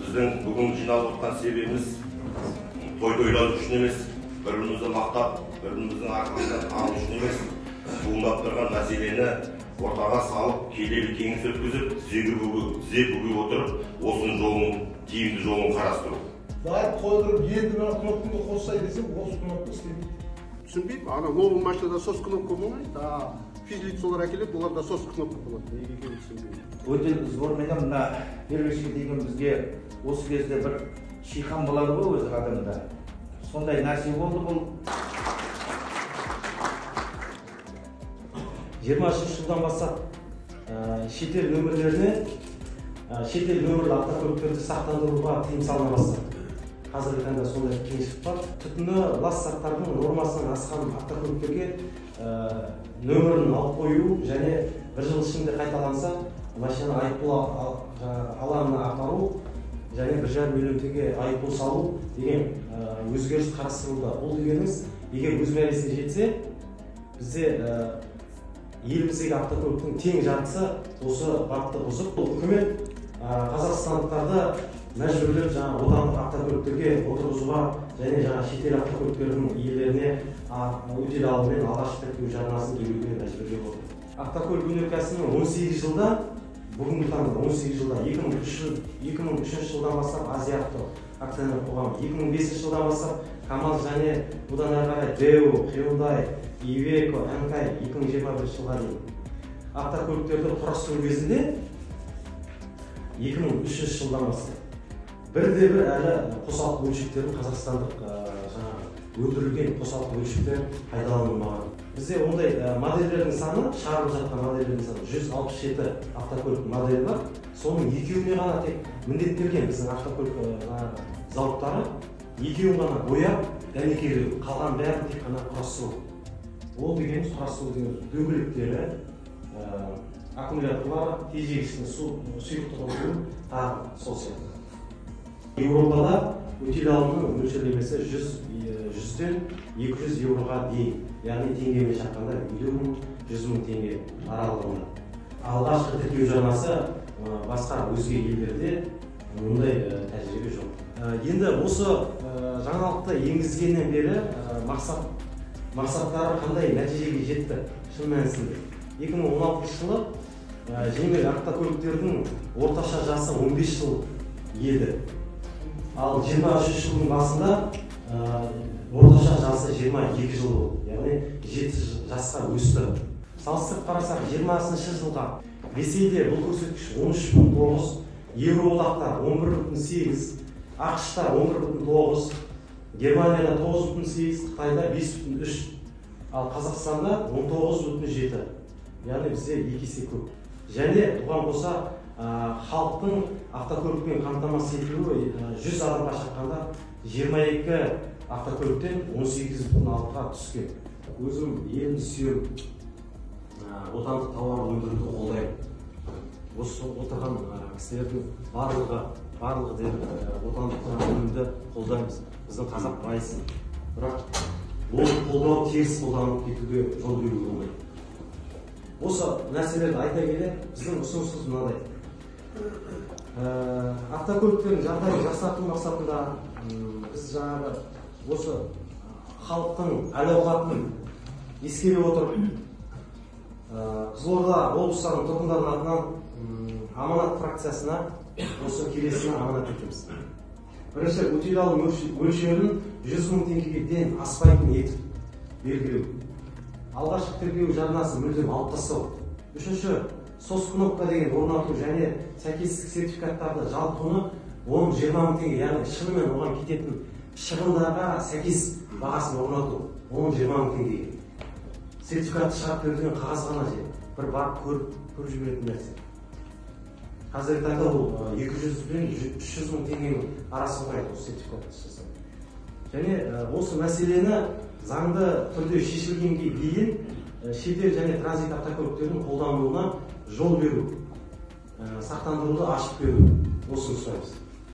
Біздің бүгін жиналып отқан себебіміз той тойлау үшін емес, бір-бірімізді мақтап, бір-біріміздің арқасынан алу үшін емес, туындап тұрған мәселені ортаға салып, келелі кеңес өткізіп, тізе бүге отырып, осының жолын, тиімді жолын қарастыру. Барып қойдырып, енді мына кнопканы қоссай десем, осы кнопка істемейді. Түсінбеймін, ана новый машинада сос кнопка болмайды, физлицолар әкеледі, оларда сос кнопка болады. Неге екенін түсінбеймін. Өте зорменен мына первишке деген бізге осы кезде бір шиқан болады ғой өзі адамда. Сондай нәрсе болды бұл. 23 жылдан бастап шетел нөмірлеріне, шетел нөмірлі автокөліктерді сақтандыруға тыйым салына бастады. Қазіргі таңда сондай кеңшілік бар. Түтіні лас заттардың нормасынан асқан автокөліктерге нөмірін алып қою және бір жыл ішінде қайталанса, машина айыппұл алаңына апару және 1,5 миллион теңге айыппұл салу деген өзгеріс қарастырылуда. Бұл дегеніміз, егер өз мәресіне жетсе, бізде еліміздегі автокөліктің тең жартысы осы бапты бұзып, үкімет қазақстандықтарды мәжбүрлеп отандық автокөліктерге отырғызуға және шетел автокөліктердің иелеріне өтел алыммен алғашқы тіркеу жарнасын төлеуге мәжбүрлеп отыр. Автокөлік өнеркәсібінің 18 жылда, бүгінгі таңда 18 жылда, 2003 жылдан бастап Азия авто акционерлік қоғамы, 2005 жылдан бастап КамАЗ және бұдан әрі қарай Дэу, Hyundai, Iveco, Анкай 2021 жылға дейін. Автокөліктерді құрастыру кезінде 2003 жылдан бастап бірде-бір әлі қосалқы бөлшектердің қазақстандық өндірілген қосалқы бөлшектер пайдаланылмаған. Бізде ондай модельдердің саны, шығарылып жатқан модельдердің саны 167 автокөлік моделі бар. Соның екеуіне ғана тек міндеттелген біздің автокөлік зауыттары, екеуін ғана бояп, дәнекерлеу, қалған бәрін тек қана құрастыру. Ол дегеніміз құрастыру дегеніміз дөңгелектері, аккумуляторлар, тежегішіне сұйықтық алу, тағы сол сияқты. Еуропада өтел алымының мөлшерлемесі 100-ден 200 евроға дейін, яғни теңгемен шаққанда 50.000-100.000 теңге аралығында. Алғашқы тіркеу жарнасы басқа өзге елдерде мұндай тәжірибе жоқ. Енді осы жаңалықты енгізгеннен бері мақсаттары қандай нәтижеге жетті шын мәнісінде. 2016 жылы жеңіл автокөліктердің орташа жасы 15 жыл еді. Ал 23 жылдың басында орташа жасы 22 жыл болды, яғни 7 жасқа өсті. Салыстырып қарасақ, 20 жылға Ресейде бұл көрсеткіш 13,9, Еуроодақта 11,8, ақш-та 11,9, Германияда 9,8, Қытайда 5,3, ал Қазақстанда 19,7. Яғни бізде 2 есе көп. Және бұған қоса халықтың автокөлікпен қамтамасыз етілуі 100 адамға шаққанда 22 автокөліктен 18,6-ға түскен. Өзім елімді сүйемін, отандық тауар өндіруді қолдаймын. Осы отырған кісілердің барлығы дерлік отандық өнімді қолдаймыз. Біздің қазақ байсын. Бірақ ол қолдау теріс қолданып кетуге жол беруге болмайды. Осы нәрселерді айта келе, біздің ұсынысымыз мынадай. Автокөліктердің жағдайын жақсарту мақсатында біз осы халықтың әл-ауқатын ескере отырып, Қызылорда облыстарының тұрғындарының атынан аманат фракциясына осы келесіні аманат етеміз. Бірінші, өтел алу мөлшерін 100.000 теңгеге дейін аспайтын етіп белгілеу. Алғашқы тіркеу жарнасы мүлдем алып тастау. Үшінші, сос кнопка деген орнату және сәйкестік сертификаттарды жалпы құны 10-20 теңге, яғни шынымен оған кететін шығындарға сәйкес бағасын орнату 10-20 теңгеге. Сертификатты шығарып берілген қағаз ғана бір барып көріп жіберетін нәрсе. Қазіргі таңда бұл 200 пен 300 мың теңгенің арасын құрайды осы сертификатты жасау. Және осы мәселені заңды түрде шешілгенге дейін шетел және транзит автокөліктердің қолданылуына жол беру, сақтандыруды ашып беру, осыны сұраймыз.